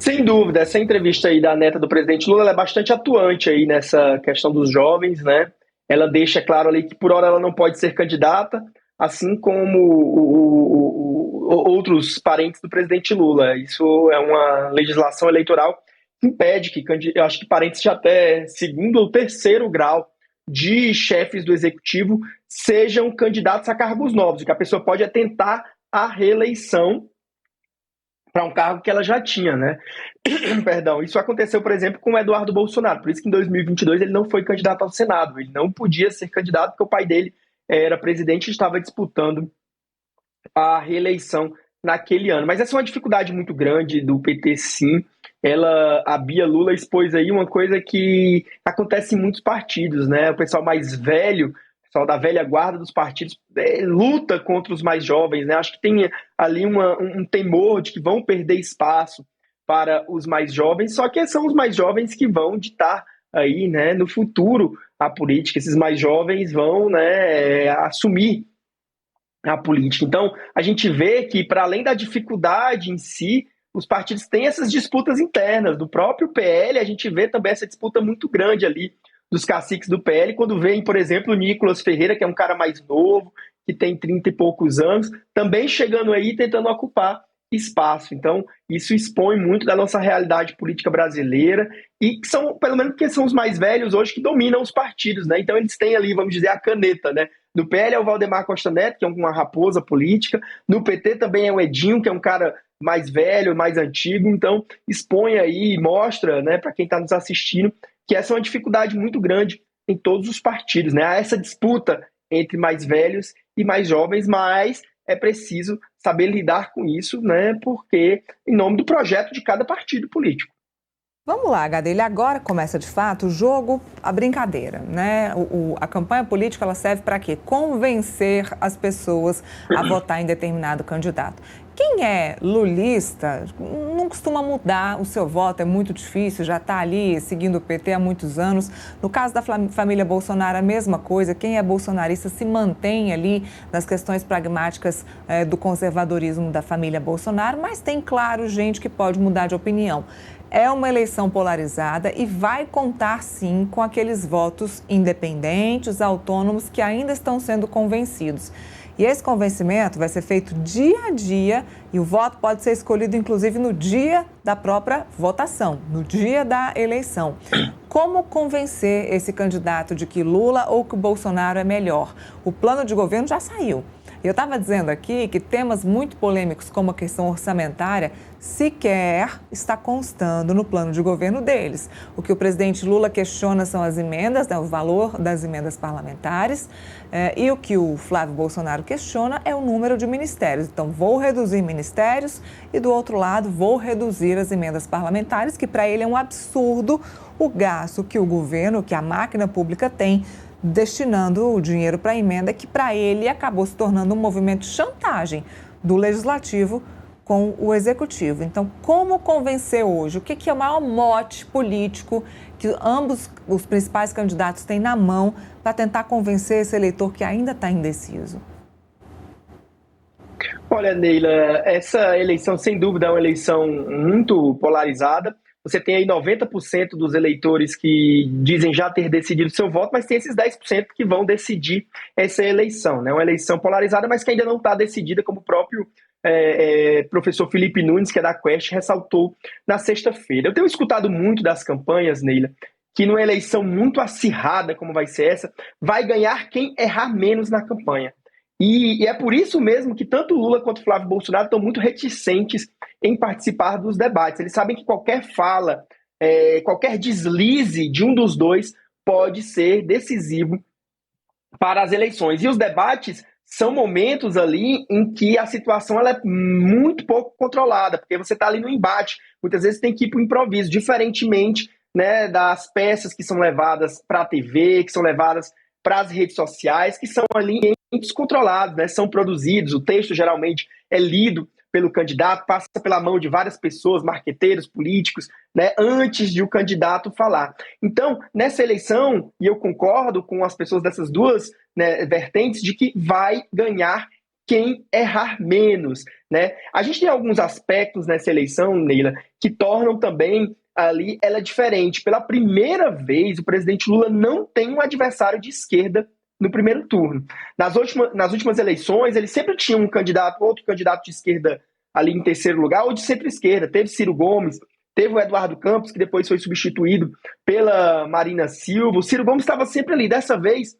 Sem dúvida, essa entrevista aí da neta do presidente Lula ela é bastante atuante aí nessa questão dos jovens, né? Ela deixa claro ali que por hora ela não pode ser candidata, assim como outros parentes do presidente Lula. Isso é uma legislação eleitoral que impede que, eu acho que parentes de até segundo ou terceiro grau de chefes do executivo sejam candidatos a cargos novos, e que a pessoa pode tentar a reeleição para um cargo que ela já tinha, né? Perdão, isso aconteceu, por exemplo, com o Eduardo Bolsonaro, por isso que em 2022 ele não foi candidato ao Senado, ele não podia ser candidato porque o pai dele era presidente e estava disputando a reeleição naquele ano. Mas essa é uma dificuldade muito grande do PT, sim. A Bia Lula expôs aí uma coisa que acontece em muitos partidos, né? O pessoal mais velho, o pessoal da velha guarda dos partidos, luta contra os mais jovens, né? Acho que tem ali um temor de que vão perder espaço para os mais jovens, só que são os mais jovens que vão ditar aí, né, no futuro a política. Esses mais jovens vão, né, assumir a política. Então, a gente vê que, para além da dificuldade em si, os partidos têm essas disputas internas. Do próprio PL, a gente vê também essa disputa muito grande ali dos caciques do PL, quando vem, por exemplo, o Nicolas Ferreira, que é um cara mais novo, que tem 30 e poucos anos, também chegando aí tentando ocupar espaço. Então, isso expõe muito da nossa realidade política brasileira e que são, pelo menos porque são os mais velhos hoje que dominam os partidos, né? Então, eles têm ali, vamos dizer, a caneta, né? No PL é o Valdemar Costa Neto, que é uma raposa política. No PT também é o Edinho, que é um cara mais velho, mais antigo. Então, expõe aí, mostra, né, para quem está nos assistindo, que essa é uma dificuldade muito grande em todos os partidos, né? Há essa disputa entre mais velhos e mais jovens, mas é preciso saber lidar com isso, né? Porque em nome do projeto de cada partido político. Vamos lá, Gadelha, agora começa de fato o jogo, a brincadeira, né? A campanha política ela serve para quê? Convencer as pessoas a votar em determinado candidato. Quem é lulista não costuma mudar o seu voto, é muito difícil, já está ali seguindo o PT há muitos anos. No caso da família Bolsonaro, a mesma coisa, quem é bolsonarista se mantém ali nas questões pragmáticas do conservadorismo da família Bolsonaro, mas tem, claro, gente que pode mudar de opinião. É uma eleição polarizada e vai contar, sim, com aqueles votos independentes, autônomos, que ainda estão sendo convencidos. E esse convencimento vai ser feito dia a dia e o voto pode ser escolhido, inclusive, no dia da própria votação, no dia da eleição. Como convencer esse candidato de que Lula ou que Bolsonaro é melhor? O plano de governo já saiu. Eu estava dizendo aqui que temas muito polêmicos, como a questão orçamentária, sequer está constando no plano de governo deles. O que o presidente Lula questiona são as emendas, né, o valor das emendas parlamentares, e o que o Flávio Bolsonaro questiona é o número de ministérios. Então, vou reduzir ministérios e, do outro lado, vou reduzir as emendas parlamentares, que para ele é um absurdo o gasto que o governo, que a máquina pública tem, destinando o dinheiro para a emenda, que para ele acabou se tornando um movimento de chantagem do Legislativo com o Executivo. Então, como convencer hoje? O que é o maior mote político que ambos os principais candidatos têm na mão para tentar convencer esse eleitor que ainda está indeciso? Olha, Neila, essa eleição, sem dúvida, é uma eleição muito polarizada. Você tem aí 90% dos eleitores que dizem já ter decidido seu voto, mas tem esses 10% que vão decidir essa eleição, né? Uma eleição polarizada, mas que ainda não está decidida, como o próprio professor Felipe Nunes, que é da Quest, ressaltou na sexta-feira. Eu tenho escutado muito das campanhas, Neila, que numa eleição muito acirrada como vai ser essa, vai ganhar quem errar menos na campanha. E é por isso mesmo que tanto Lula quanto Flávio Bolsonaro estão muito reticentes em participar dos debates. Eles sabem que qualquer fala, qualquer deslize de um dos dois pode ser decisivo para as eleições. E os debates são momentos ali em que a situação ela é muito pouco controlada, porque você está ali no embate. Muitas vezes tem que ir para o improviso, diferentemente, né, das peças que são levadas para a TV, que são levadas para as redes sociais, que são ali descontrolados, né? São produzidos, o texto geralmente é lido pelo candidato, passa pela mão de várias pessoas, marqueteiros, políticos, né, antes de o candidato falar. Então, nessa eleição, e eu concordo com as pessoas dessas duas, né, vertentes, de que vai ganhar quem errar menos, né? A gente tem alguns aspectos nessa eleição, Neila, que tornam também ali ela diferente. Pela primeira vez, o presidente Lula não tem um adversário de esquerda no primeiro turno. Nas últimas eleições, ele sempre tinha um candidato, outro candidato de esquerda ali em terceiro lugar, ou de centro-esquerda. Teve Ciro Gomes, teve o Eduardo Campos, que depois foi substituído pela Marina Silva. O Ciro Gomes estava sempre ali. Dessa vez,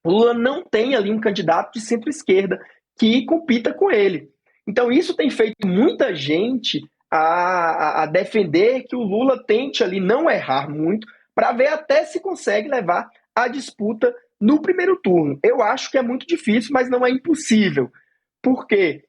o Lula não tem ali um candidato de centro-esquerda que compita com ele. Então, isso tem feito muita gente a defender que o Lula tente ali não errar muito, para ver até se consegue levar a disputa no primeiro turno. Eu acho que é muito difícil, mas não é impossível. Por quê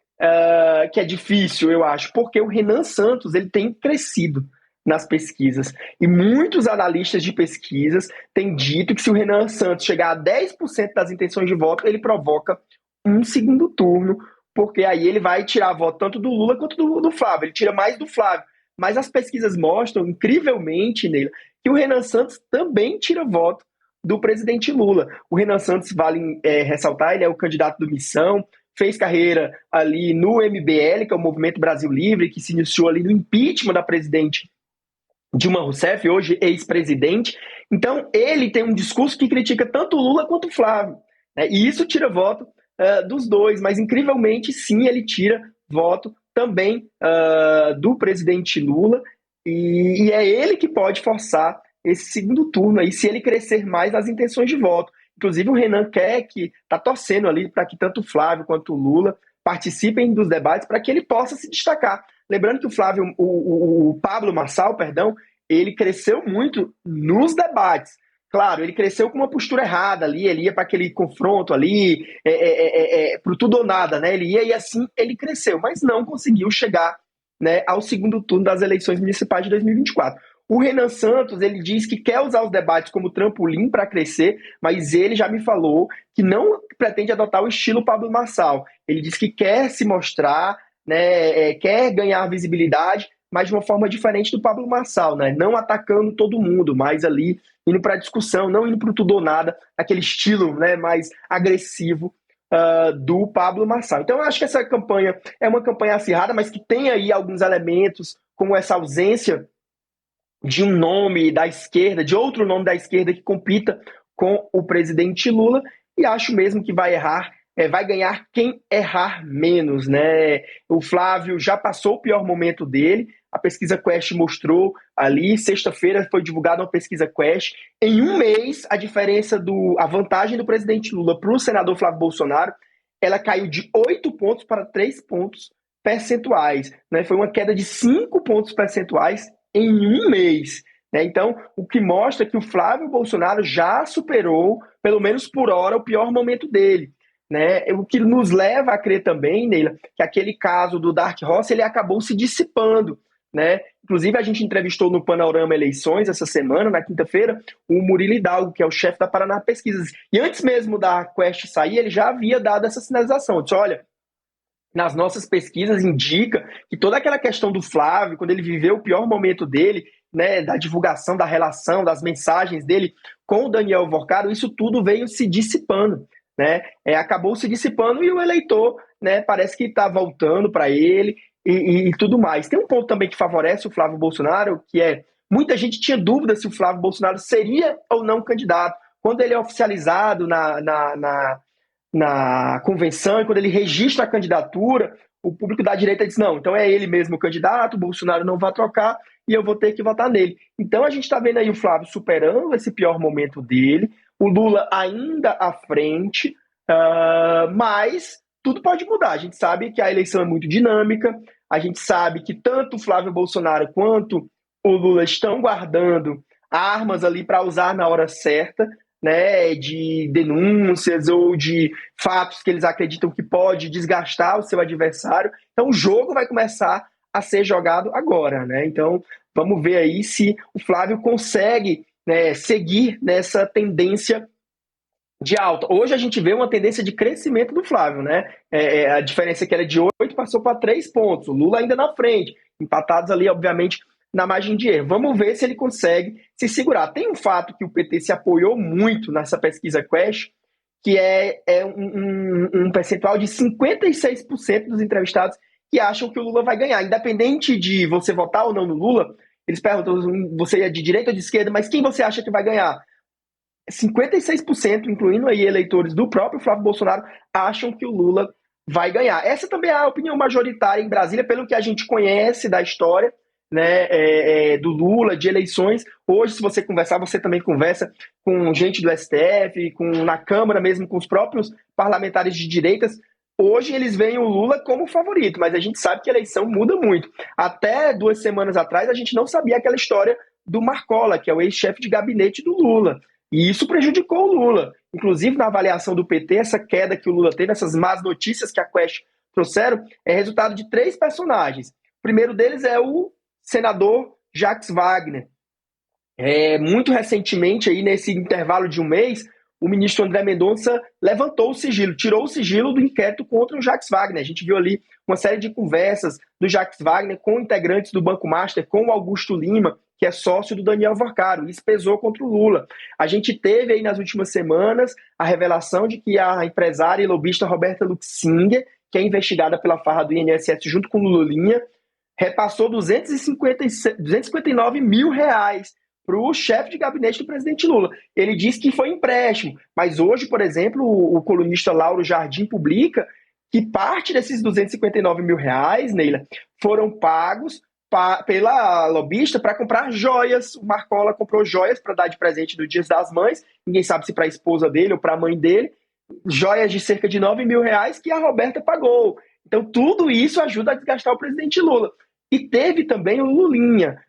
que é difícil, eu acho? Porque o Renan Santos ele tem crescido nas pesquisas. E muitos analistas de pesquisas têm dito que se o Renan Santos chegar a 10% das intenções de voto, ele provoca um segundo turno, porque aí ele vai tirar voto tanto do Lula quanto do Flávio. Ele tira mais do Flávio. Mas as pesquisas mostram, incrivelmente, Neila, que o Renan Santos também tira voto do presidente Lula. O Renan Santos, vale ressaltar, ele é o candidato do Missão, fez carreira ali no MBL, que é o Movimento Brasil Livre, que se iniciou ali no impeachment da presidente Dilma Rousseff, hoje ex-presidente. Então, ele tem um discurso que critica tanto o Lula quanto o Flávio, né? E isso tira voto dos dois, mas incrivelmente, sim, ele tira voto também do presidente Lula, e é ele que pode forçar esse segundo turno aí, se ele crescer mais nas intenções de voto. Inclusive, o Renan está torcendo ali para que tanto o Flávio quanto o Lula participem dos debates para que ele possa se destacar. Lembrando que o Pablo Marçal, ele cresceu muito nos debates. Claro, ele cresceu com uma postura errada ali, ele ia para aquele confronto ali, pro tudo ou nada, né? Ele ia e assim ele cresceu, mas não conseguiu chegar, né, ao segundo turno das eleições municipais de 2024. O Renan Santos, ele diz que quer usar os debates como trampolim para crescer, mas ele já me falou que não pretende adotar o estilo Pablo Marçal. Ele diz que quer se mostrar, né, quer ganhar visibilidade, mas de uma forma diferente do Pablo Marçal, né? Não atacando todo mundo, mas ali indo para a discussão, não indo para o tudo ou nada, aquele estilo, né, mais agressivo do Pablo Marçal. Então eu acho que essa campanha é uma campanha acirrada, mas que tem aí alguns elementos, como essa ausência de um nome da esquerda, de outro nome da esquerda que compita com o presidente Lula, e acho mesmo que vai ganhar quem errar menos, né? O Flávio já passou o pior momento dele, a pesquisa Quest mostrou ali, sexta-feira foi divulgada uma pesquisa Quest, em um mês a vantagem do presidente Lula para o senador Flávio Bolsonaro, ela caiu de 8 pontos para 3 pontos percentuais, né? Foi uma queda de 5 pontos percentuais em um mês, né? Então, o que mostra que o Flávio Bolsonaro já superou, pelo menos por hora, o pior momento dele, né? O que nos leva a crer também, Neila, que aquele caso do Dark Horse ele acabou se dissipando, né? Inclusive, a gente entrevistou no Panorama Eleições essa semana, na quinta-feira, o Murilo Hidalgo, que é o chefe da Paraná Pesquisas. E antes mesmo da Quest sair, ele já havia dado essa sinalização. Disse, olha, nas nossas pesquisas indica que toda aquela questão do Flávio, quando ele viveu o pior momento dele, né, da divulgação, da relação, das mensagens dele com o Daniel Vorcado, isso tudo veio se dissipando, né? Acabou se dissipando e o eleitor, né, parece que está voltando para ele e tudo mais. Tem um ponto também que favorece o Flávio Bolsonaro, que muita gente tinha dúvida se o Flávio Bolsonaro seria ou não candidato. Quando ele é oficializado na convenção, e quando ele registra a candidatura, o público da direita diz, não, então é ele mesmo o candidato, o Bolsonaro não vai trocar e eu vou ter que votar nele. Então a gente está vendo aí o Flávio superando esse pior momento dele, o Lula ainda à frente, mas tudo pode mudar. A gente sabe que a eleição é muito dinâmica, a gente sabe que tanto o Flávio Bolsonaro quanto o Lula estão guardando armas ali para usar na hora certa, né, de denúncias ou de fatos que eles acreditam que pode desgastar o seu adversário. Então o jogo vai começar a ser jogado agora, né? Então vamos ver aí se o Flávio consegue, né, seguir nessa tendência de alta. Hoje a gente vê uma tendência de crescimento do Flávio, né? A diferença que era de 8 passou para 3 pontos. O Lula ainda na frente, empatados ali, obviamente, na margem de erro. Vamos ver se ele consegue se segurar. Tem um fato que o PT se apoiou muito nessa pesquisa Quest, que é um percentual de 56% dos entrevistados que acham que o Lula vai ganhar. Independente de você votar ou não no Lula, eles perguntam, você é de direita ou de esquerda, mas quem você acha que vai ganhar? 56%, incluindo aí eleitores do próprio Flávio Bolsonaro, acham que o Lula vai ganhar. Essa também é a opinião majoritária em Brasília, pelo que a gente conhece da história, né, do Lula, de eleições. Hoje, se você conversar, você também conversa com gente do STF, na Câmara mesmo, com os próprios parlamentares de direitas. Hoje eles veem o Lula como favorito, mas a gente sabe que a eleição muda muito. Até 2 semanas atrás, a gente não sabia aquela história do Marcola, que é o ex-chefe de gabinete do Lula. E isso prejudicou o Lula. Inclusive, na avaliação do PT, essa queda que o Lula teve, essas más notícias que a Quest trouxeram, é resultado de 3 personagens. O primeiro deles é o senador Jacques Wagner. Muito recentemente, aí, nesse intervalo de um mês, o ministro André Mendonça levantou o sigilo, tirou o sigilo do inquérito contra o Jacques Wagner. A gente viu ali uma série de conversas do Jacques Wagner com integrantes do Banco Master, com o Augusto Lima, que é sócio do Daniel Varcaro. Isso pesou contra o Lula. A gente teve aí nas últimas semanas a revelação de que a empresária e lobista Roberta Luxinger, que é investigada pela farra do INSS junto com o Lulinha, repassou 259 mil reais para o chefe de gabinete do presidente Lula. Ele disse que foi empréstimo, mas hoje, por exemplo, o colunista Lauro Jardim publica que parte desses 259 mil reais, Neila, foram pagos pela lobista para comprar joias. O Marcola comprou joias para dar de presente no Dia das Mães, ninguém sabe se para a esposa dele ou para a mãe dele, joias de cerca de 9 mil reais que a Roberta pagou. Então tudo isso ajuda a desgastar o presidente Lula. E teve também o Lulinha.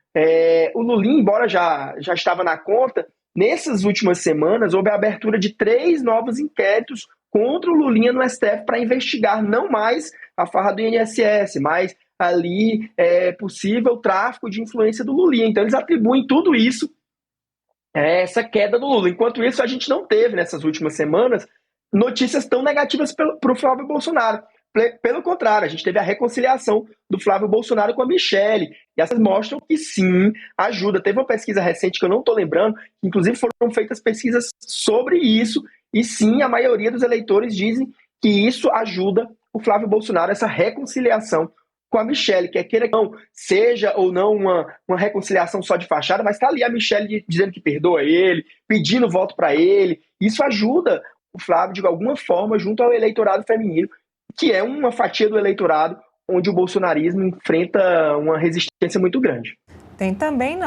O Lulinha, embora já estava na conta, nessas últimas semanas houve a abertura de 3 novos inquéritos contra o Lulinha no STF para investigar não mais a farra do INSS, mas ali possível tráfico de influência do Lulinha. Então eles atribuem tudo isso essa queda do Lula. Enquanto isso, a gente não teve nessas últimas semanas notícias tão negativas para o Flávio Bolsonaro. Pelo contrário, a gente teve a reconciliação do Flávio Bolsonaro com a Michelle, e essas mostram que sim, ajuda. Teve uma pesquisa recente que eu não estou lembrando, que inclusive foram feitas pesquisas sobre isso, e sim, a maioria dos eleitores dizem que isso ajuda o Flávio Bolsonaro, essa reconciliação com a Michelle, que queira que não seja ou não uma reconciliação só de fachada, mas está ali a Michelle dizendo que perdoa ele, pedindo voto para ele. Isso ajuda o Flávio, de alguma forma, junto ao eleitorado feminino, que é uma fatia do eleitorado onde o bolsonarismo enfrenta uma resistência muito grande. Tem também